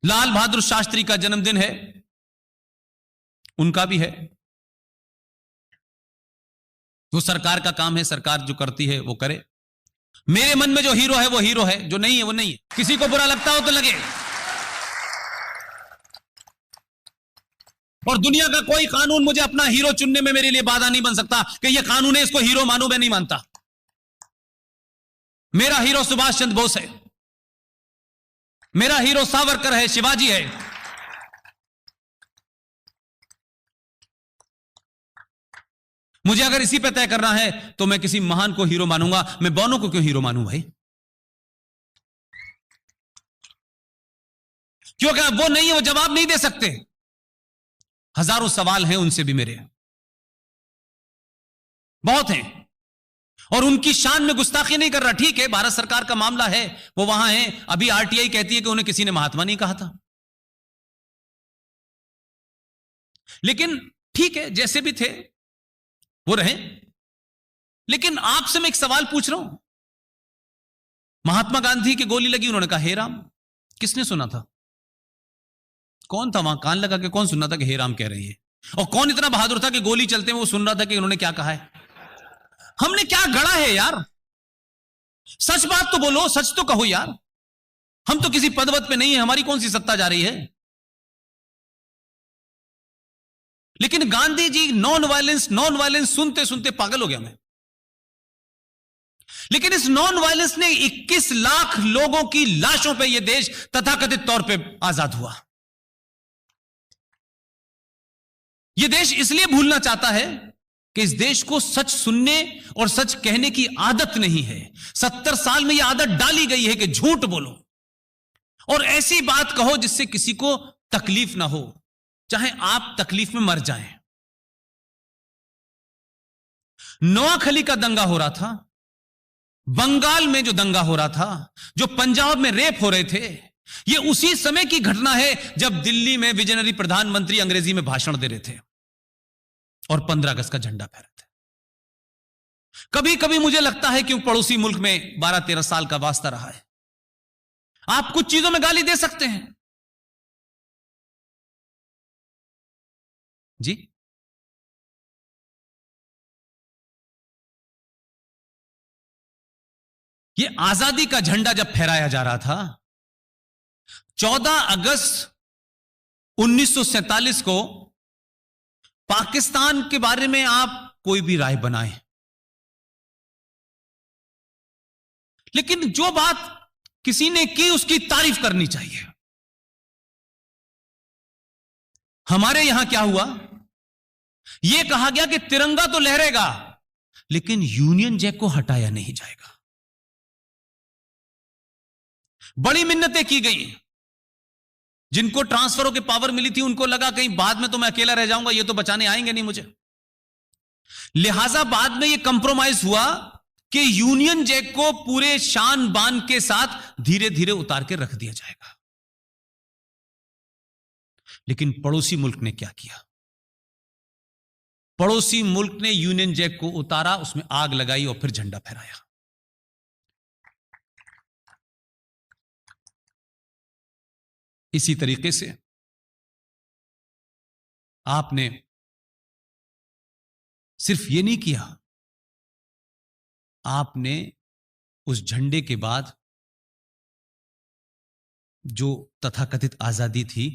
लाल बहादुर शास्त्री का जन्मदिन है, उनका भी है। तो सरकार का काम है, सरकार जो करती है वो करे। मेरे मन में जो हीरो है वो हीरो है, जो नहीं है वो नहीं है। किसी को बुरा लगता हो तो लगे, और दुनिया का कोई कानून मुझे अपना हीरो चुनने में मेरे लिए बाधा नहीं बन सकता कि ये कानून है, इसको हीरो मानूं। मैं नहीं मानता। मेरा हीरो सुभाष चंद्र बोस है, मेरा हीरो सावरकर है, शिवाजी है। मुझे अगर इसी पे तय करना है तो मैं किसी महान को हीरो मानूंगा। मैं बौनों को क्यों हीरो मानूं भाई? क्योंकि वो नहीं है, वो जवाब नहीं दे सकते। हजारों सवाल हैं उनसे भी मेरे, बहुत हैं, और उनकी शान में गुस्ताखी नहीं कर रहा। ठीक है, भारत सरकार का मामला है, वो वहां है। अभी आरटीआई कहती है कि उन्हें किसी ने महात्मा नहीं कहा था, लेकिन ठीक है, जैसे भी थे वो रहे। लेकिन आपसे मैं एक सवाल पूछ रहा हूं। महात्मा गांधी की गोली लगी, उन्होंने कहा हे राम। किसने सुना था? कौन था वहां कान लगा के? कौन सुन रहा था कि हे राम कह रही है? और कौन इतना बहादुर था कि गोली चलते में वो सुन रहा था कि उन्होंने क्या कहा है? हमने क्या गढ़ा है यार? सच बात तो बोलो, सच तो कहो यार। हम तो किसी पदवत पे नहीं है, हमारी कौन सी सत्ता जा रही है? लेकिन गांधी जी नॉन वायलेंस सुनते सुनते पागल हो गया मैं। लेकिन इस नॉन वायलेंस ने 21 लाख लोगों की लाशों पे यह देश तथाकथित तौर पे आजाद हुआ। यह देश इसलिए भूलना चाहता है कि इस देश को सच सुनने और सच कहने की आदत नहीं है। 70 साल में यह आदत डाली गई है कि झूठ बोलो और ऐसी बात कहो जिससे किसी को तकलीफ ना हो, चाहे आप तकलीफ में मर जाएं। नोआखली का दंगा हो रहा था, बंगाल में जो दंगा हो रहा था, जो पंजाब में रेप हो रहे थे, यह उसी समय की घटना है जब दिल्ली में विजनरी प्रधानमंत्री अंग्रेजी में भाषण दे रहे थे और 15 अगस्त का झंडा फहरा थे। कभी कभी मुझे लगता है कि पड़ोसी मुल्क में 12-13 साल का वास्ता रहा है। आप कुछ चीजों में गाली दे सकते हैं जी, ये आजादी का झंडा जब फहराया जा रहा था 14 अगस्त 1947 को, पाकिस्तान के बारे में आप कोई भी राय बनाएं, लेकिन जो बात किसी ने की उसकी तारीफ करनी चाहिए। हमारे यहां क्या हुआ? यह कहा गया कि तिरंगा तो लहरेगा लेकिन यूनियन जैक को हटाया नहीं जाएगा। बड़ी मिन्नतें की गई। जिनको ट्रांसफरों की पावर मिली थी उनको लगा कहीं बाद में तो मैं अकेला रह जाऊंगा, ये तो बचाने आएंगे नहीं मुझे। लिहाजा बाद में यह कंप्रोमाइज हुआ कि यूनियन जैक को पूरे शान बान के साथ धीरे धीरे उतार के रख दिया जाएगा। लेकिन पड़ोसी मुल्क ने क्या किया? पड़ोसी मुल्क ने यूनियन जैक को उतारा, उसमें आग लगाई और फिर झंडा फहराया। इसी तरीके से आपने सिर्फ यह नहीं किया, आपने उस झंडे के बाद जो तथाकथित आजादी थी,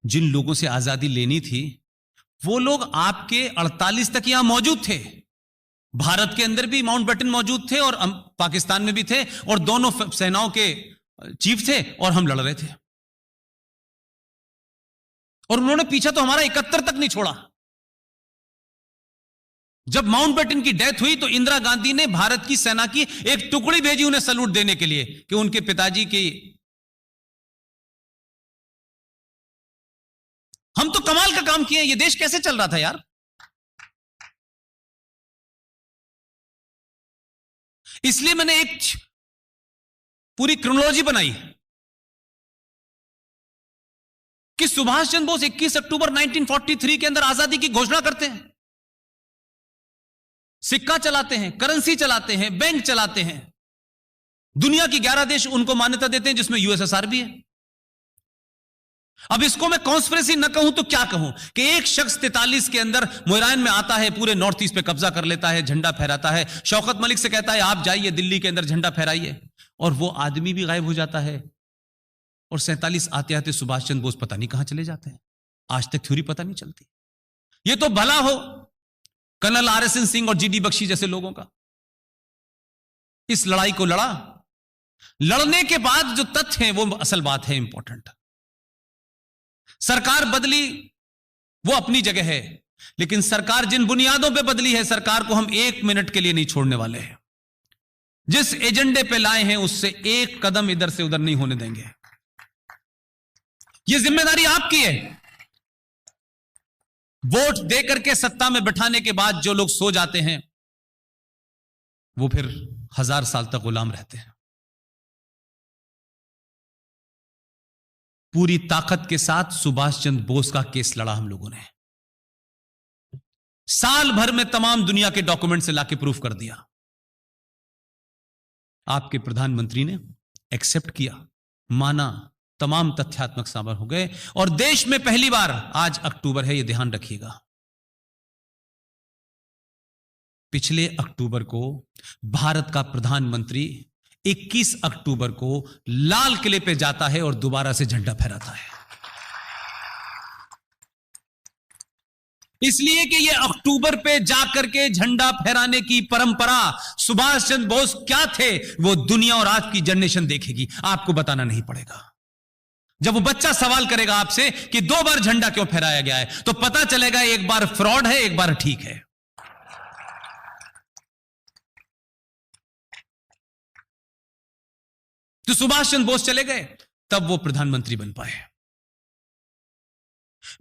जिन लोगों से आजादी लेनी थी, वो लोग आपके 48 तक यहां मौजूद थे। भारत के अंदर भी माउंटबेटन मौजूद थे और पाकिस्तान में भी थे, और दोनों सेनाओं के चीफ थे और हम लड़ रहे थे। और उन्होंने पीछा तो हमारा 71 तक नहीं छोड़ा। जब माउंटबेटन की डेथ हुई तो इंदिरा गांधी ने भारत की सेना की एक टुकड़ी भेजी उन्हें सैल्यूट देने के लिए कि उनके पिताजी की। हम तो कमाल का काम किए। ये देश कैसे चल रहा था यार? इसलिए मैंने एक पूरी क्रोनोलॉजी बनाई कि सुभाष चंद्र बोस 21 अक्टूबर 1943 के अंदर आजादी की घोषणा करते हैं, सिक्का चलाते हैं, करेंसी चलाते हैं, बैंक चलाते हैं। दुनिया की 11 देश उनको मान्यता देते हैं, जिसमें यूएसएसआर भी है। अब इसको मैं कॉन्स्पिरेसी न कहूं तो क्या कहूं कि एक शख्स 43 के अंदर मोइरान में आता है, पूरे नॉर्थ ईस्ट पे कब्जा कर लेता है, झंडा फहराता है, शौकत मलिक से कहता है आप जाइए दिल्ली के अंदर झंडा फहराइए, और वो आदमी भी गायब हो जाता है। और 47 आते आते सुभाष चंद्र बोस पता नहीं कहां चले जाते हैं, आज तक थ्योरी पता नहीं चलती। ये तो भला हो कर्नल RSN सिंह और GD बख्शी जैसे लोगों का, इस लड़ाई को लड़ा, लड़ने के बाद जो तथ्य हैं वो असल बात है, इंपॉर्टेंट। सरकार बदली वो अपनी जगह है, लेकिन सरकार जिन बुनियादों पे बदली है, सरकार को हम 1 मिनट के लिए नहीं छोड़ने वाले हैं। जिस एजेंडे पे लाए हैं उससे एक कदम इधर से उधर नहीं होने देंगे। यह जिम्मेदारी आपकी है। वोट देकर के सत्ता में बैठाने के बाद जो लोग सो जाते हैं वो फिर 1000 साल तक गुलाम रहते हैं। पूरी ताकत के साथ सुभाष चंद्र बोस का केस लड़ा हम लोगों ने, साल भर में तमाम दुनिया के डॉक्यूमेंट से लाके प्रूफ कर दिया। आपके प्रधानमंत्री ने एक्सेप्ट किया, माना, तमाम तथ्यात्मक साबित हो गए, और देश में पहली बार, आज अक्टूबर है, यह ध्यान रखिएगा, पिछले अक्टूबर को भारत का प्रधानमंत्री 21 अक्टूबर को लाल किले पे जाता है और दोबारा से झंडा फहराता है। इसलिए कि ये अक्टूबर पे जाकर के झंडा फहराने की परंपरा, सुभाष चंद्र बोस क्या थे वो दुनिया और आज की जनरेशन देखेगी, आपको बताना नहीं पड़ेगा। जब वो बच्चा सवाल करेगा आपसे कि 2 बार झंडा क्यों फहराया गया है, तो पता चलेगा एक बार फ्रॉड है, एक बार ठीक है। तो सुभाष चंद्र बोस चले गए, तब वो प्रधानमंत्री बन पाए।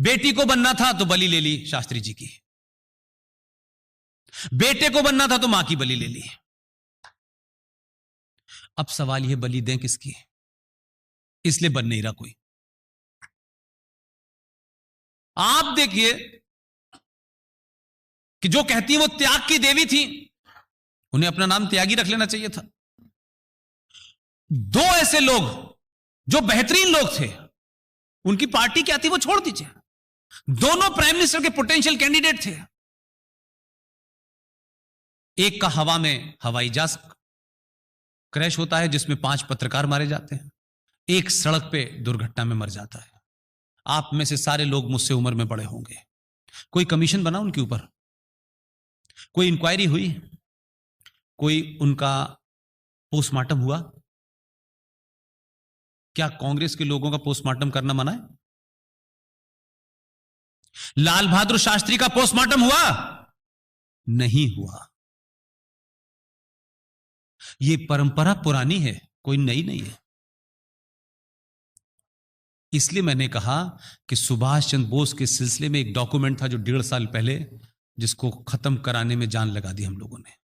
बेटी को बनना था तो बलि ले ली शास्त्री जी की, बेटे को बनना था तो मां की बलि ले ली। अब सवाल यह, बलि दें किसकी? इसलिए बन नहीं रहा कोई। आप देखिए कि जो कहती है वो त्याग की देवी थी, उन्हें अपना नाम त्यागी रख लेना चाहिए था। 2 ऐसे लोग जो बेहतरीन लोग थे, उनकी पार्टी क्या थी वो छोड़ दीजिए, दोनों प्राइम मिनिस्टर के पोटेंशियल कैंडिडेट थे। एक का हवा में हवाई जहाज क्रैश होता है जिसमें 5 पत्रकार मारे जाते हैं, एक सड़क पे दुर्घटना में मर जाता है। आप में से सारे लोग मुझसे उम्र में बड़े होंगे। कोई कमीशन बना उनके ऊपर? कोई इंक्वायरी हुई? कोई उनका पोस्टमार्टम हुआ? क्या कांग्रेस के लोगों का पोस्टमार्टम करना मना है? लाल बहादुर शास्त्री का पोस्टमार्टम हुआ? नहीं हुआ। यह परंपरा पुरानी है, कोई नई नहीं है। इसलिए मैंने कहा कि सुभाष चंद्र बोस के सिलसिले में एक डॉक्यूमेंट था जो 1.5 साल पहले, जिसको खत्म कराने में जान लगा दी हम लोगों ने।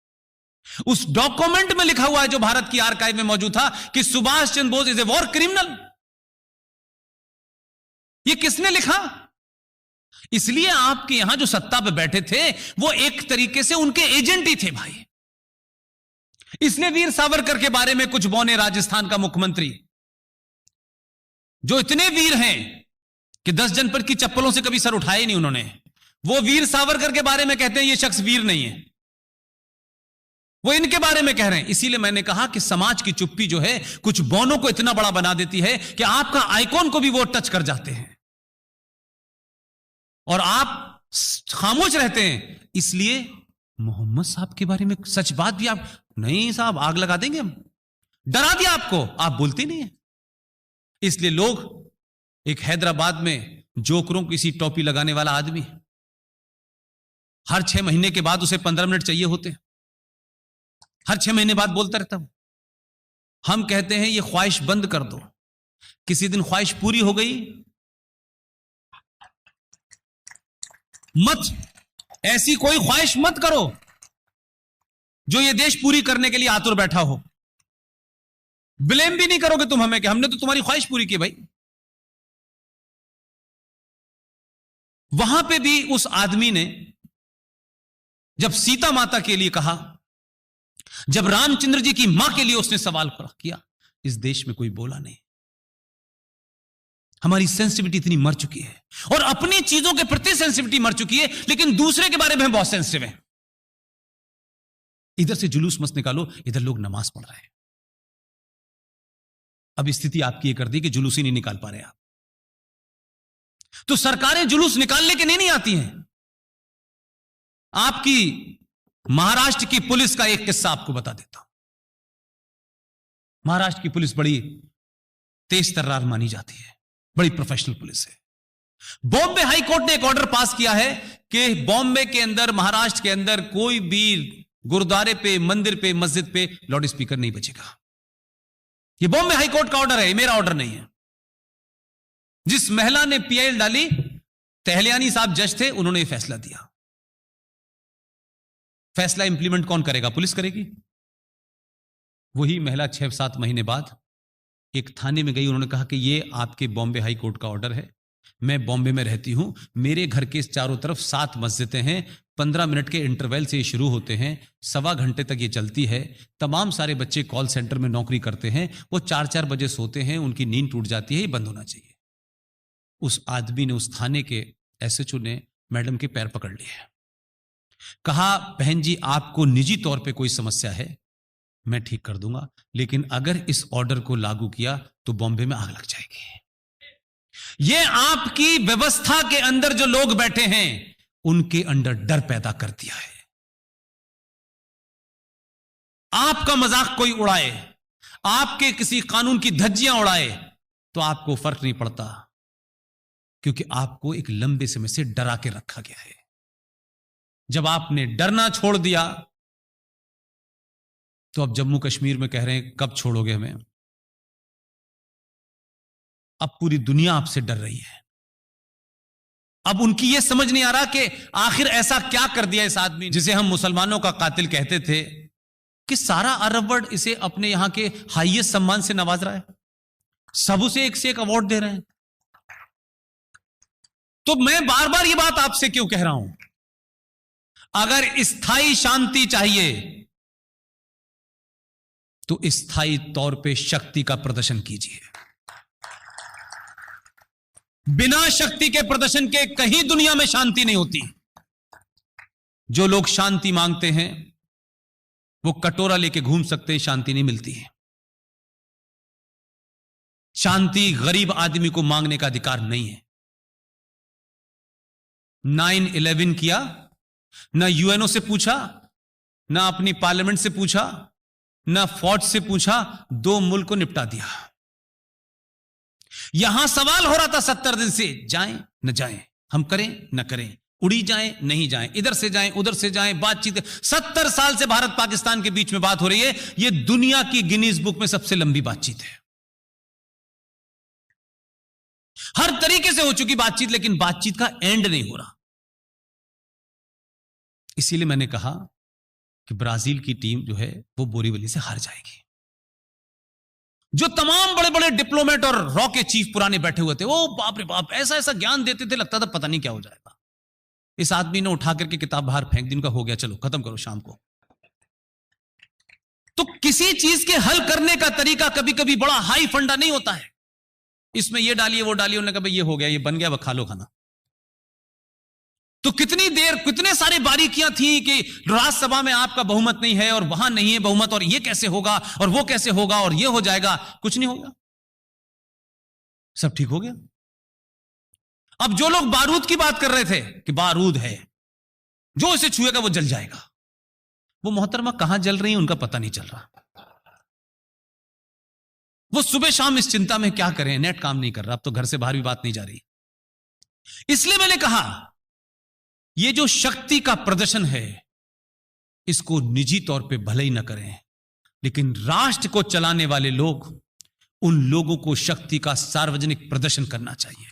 उस डॉक्यूमेंट में लिखा हुआ है, जो भारत की आर्काइव में मौजूद था, कि Subhash Chandra Bose is a war criminal. ये किसने लिखा? इसलिए आपके यहां जो सत्ता पे बैठे थे वो एक तरीके से उनके एजेंट ही थे भाई। इसलिए वीर सावरकर के बारे में कुछ बौने राजस्थान का मुख्यमंत्री, जो इतने वीर हैं कि 10 जनपद की चप्पलों से कभी सर उठाए नहीं उन्होंने, वो वीर सावरकर के बारे में कहते हैं ये शख्स वीर नहीं है, वो इनके बारे में कह रहे हैं। इसीलिए मैंने कहा कि समाज की चुप्पी जो है कुछ बौनों को इतना बड़ा बना देती है कि आपका आइकॉन को भी वो टच कर जाते हैं और आप खामोश रहते हैं। इसलिए मोहम्मद साहब के बारे में सच बात भी आप नहीं, साहब आग लगा देंगे हम, डरा दिया आपको, आप बोलते नहीं है। इसलिए लोग, एक हैदराबाद में जोकरों की सी टोपी लगाने वाला आदमी, हर 6 महीने के बाद उसे 15 मिनट चाहिए होते, हर 6 महीने बाद बोलता रहता हूं। हम कहते हैं ये ख्वाहिश बंद कर दो, किसी दिन ख्वाहिश पूरी हो गई, मत, ऐसी कोई ख्वाहिश मत करो जो ये देश पूरी करने के लिए आतुर बैठा हो। ब्लेम भी नहीं करोगे तुम हमें कि हमने तो तुम्हारी ख्वाहिश पूरी की भाई। वहां पे भी उस आदमी ने जब सीता माता के लिए कहा, जब रामचंद्र जी की मां के लिए उसने सवाल किया, इस देश में कोई बोला नहीं। हमारी सेंसिटिविटी इतनी मर चुकी है, और अपनी चीजों के प्रति सेंसिटिविटी मर चुकी है, लेकिन दूसरे के बारे में हम बहुत सेंसिटिव हैं। इधर से जुलूस मत निकालो, इधर लोग नमाज पढ़ रहे हैं। अब स्थिति आपकी ये कर दी कि जुलूस ही नहीं निकाल पा रहे आप। तो सरकारें जुलूस निकालने के नहीं आती हैं। आपकी महाराष्ट्र की पुलिस का एक किस्सा आपको बता देता हूं। महाराष्ट्र की पुलिस बड़ी तेज तर्रार मानी जाती है, बड़ी प्रोफेशनल पुलिस है। बॉम्बे हाई कोर्ट ने एक ऑर्डर पास किया है कि बॉम्बे के अंदर, महाराष्ट्र के अंदर कोई भी गुरुद्वारे पे, मंदिर पे, मस्जिद पे लाउड स्पीकर नहीं बजेगा। ये बॉम्बे हाई कोर्ट का ऑर्डर है, मेरा ऑर्डर नहीं है। जिस महिला ने पीआईएल डाली, तहलियानी साहब जज थे, उन्होंने यह फैसला दिया। फैसला इंप्लीमेंट कौन करेगा? पुलिस करेगी। वही महिला 6-7 महीने बाद एक थाने में गई, उन्होंने कहा कि ये आपके बॉम्बे हाई कोर्ट का ऑर्डर है, मैं बॉम्बे में रहती हूं, मेरे घर के चारों तरफ 7 मस्जिदें हैं, 15 मिनट के इंटरवल से ये शुरू होते हैं, 1.25 घंटे तक ये चलती है। तमाम सारे बच्चे कॉल सेंटर में नौकरी करते हैं, वो 4-4 बजे सोते हैं, उनकी नींद टूट जाती है, ये बंद होना चाहिए। उस आदमी ने, उस थाने के एसएचओ ने मैडम के पैर पकड़ लिए, कहा बहन जी आपको निजी तौर पे कोई समस्या है, मैं ठीक कर दूंगा, लेकिन अगर इस ऑर्डर को लागू किया तो बॉम्बे में आग लग जाएगी। ये आपकी व्यवस्था के अंदर जो लोग बैठे हैं उनके अंदर डर पैदा कर दिया है। आपका मजाक कोई उड़ाए, आपके किसी कानून की धज्जियां उड़ाए, तो आपको फर्क नहीं पड़ता, क्योंकि आपको एक लंबे समय से डरा के रखा गया है। जब आपने डरना छोड़ दिया तो अब जम्मू कश्मीर में कह रहे हैं कब छोड़ोगे हमें। अब पूरी दुनिया आपसे डर रही है। अब उनकी यह समझ नहीं आ रहा कि आखिर ऐसा क्या कर दिया इस आदमी, जिसे हम मुसलमानों का कातिल कहते थे, कि सारा अरब वर्ल्ड इसे अपने यहां के हाईएस्ट सम्मान से नवाज रहा है, सब उसे एक से एक अवार्ड दे रहे हैं। तो मैं बार बार यह बात आपसे क्यों कह रहा हूं, अगर स्थायी शांति चाहिए तो स्थायी तौर पे शक्ति का प्रदर्शन कीजिए। बिना शक्ति के प्रदर्शन के कहीं दुनिया में शांति नहीं होती। जो लोग शांति मांगते हैं वो कटोरा लेके घूम सकते हैं, शांति नहीं मिलती है। शांति गरीब आदमी को मांगने का अधिकार नहीं है। 9/11 किया, ना यूएनओ से पूछा, ना अपनी पार्लियामेंट से पूछा, ना फौज से पूछा, 2 मुल्क को निपटा दिया। यहां सवाल हो रहा था 70 दिन से, जाएं न जाएं, हम करें न करें, उड़ी जाएं नहीं जाएं, इधर से जाएं उधर से जाएं, बातचीत। 70 साल से भारत पाकिस्तान के बीच में बात हो रही है। यह दुनिया की गिनीज बुक में सबसे लंबी बातचीत है। हर तरीके से हो चुकी बातचीत, लेकिन बातचीत का एंड नहीं हो रहा। इसीलिए मैंने कहा कि ब्राजील की टीम जो है वो बोरीवली से हार जाएगी। जो तमाम बड़े बड़े डिप्लोमेट और रॉ के चीफ पुराने बैठे हुए थे, वो बाप रे बाप ऐसा ऐसा ज्ञान देते थे, लगता था पता नहीं क्या हो जाएगा। इस आदमी ने उठा करके किताब बाहर फेंक दी, उनका हो गया, चलो खत्म करो शाम को। तो किसी चीज के हल करने का तरीका कभी कभी बड़ा हाई फंडा नहीं होता है, इसमें ये डालिए वो डालिए, उन्होंने कहा भाई ये हो गया, ये बन गया, वह खा लो खाना। तो कितनी देर, कितने सारे बारीकियां थी कि राज्यसभा में आपका बहुमत नहीं है और वहां नहीं है बहुमत, और ये कैसे होगा और वो कैसे होगा और ये हो जाएगा। कुछ नहीं होगा, सब ठीक हो गया। अब जो लोग बारूद की बात कर रहे थे कि बारूद है, जो इसे छुएगा वो जल जाएगा, वो मोहतरमा कहां जल रही है उनका पता नहीं चल रहा। वो सुबह शाम इस चिंता में क्या करें, नेट काम नहीं कर रहा, अब तो घर से बाहर भी बात नहीं जा रही। इसलिए मैंने कहा ये जो शक्ति का प्रदर्शन है, इसको निजी तौर पे भले ही न करें, लेकिन राष्ट्र को चलाने वाले लोग, उन लोगों को शक्ति का सार्वजनिक प्रदर्शन करना चाहिए।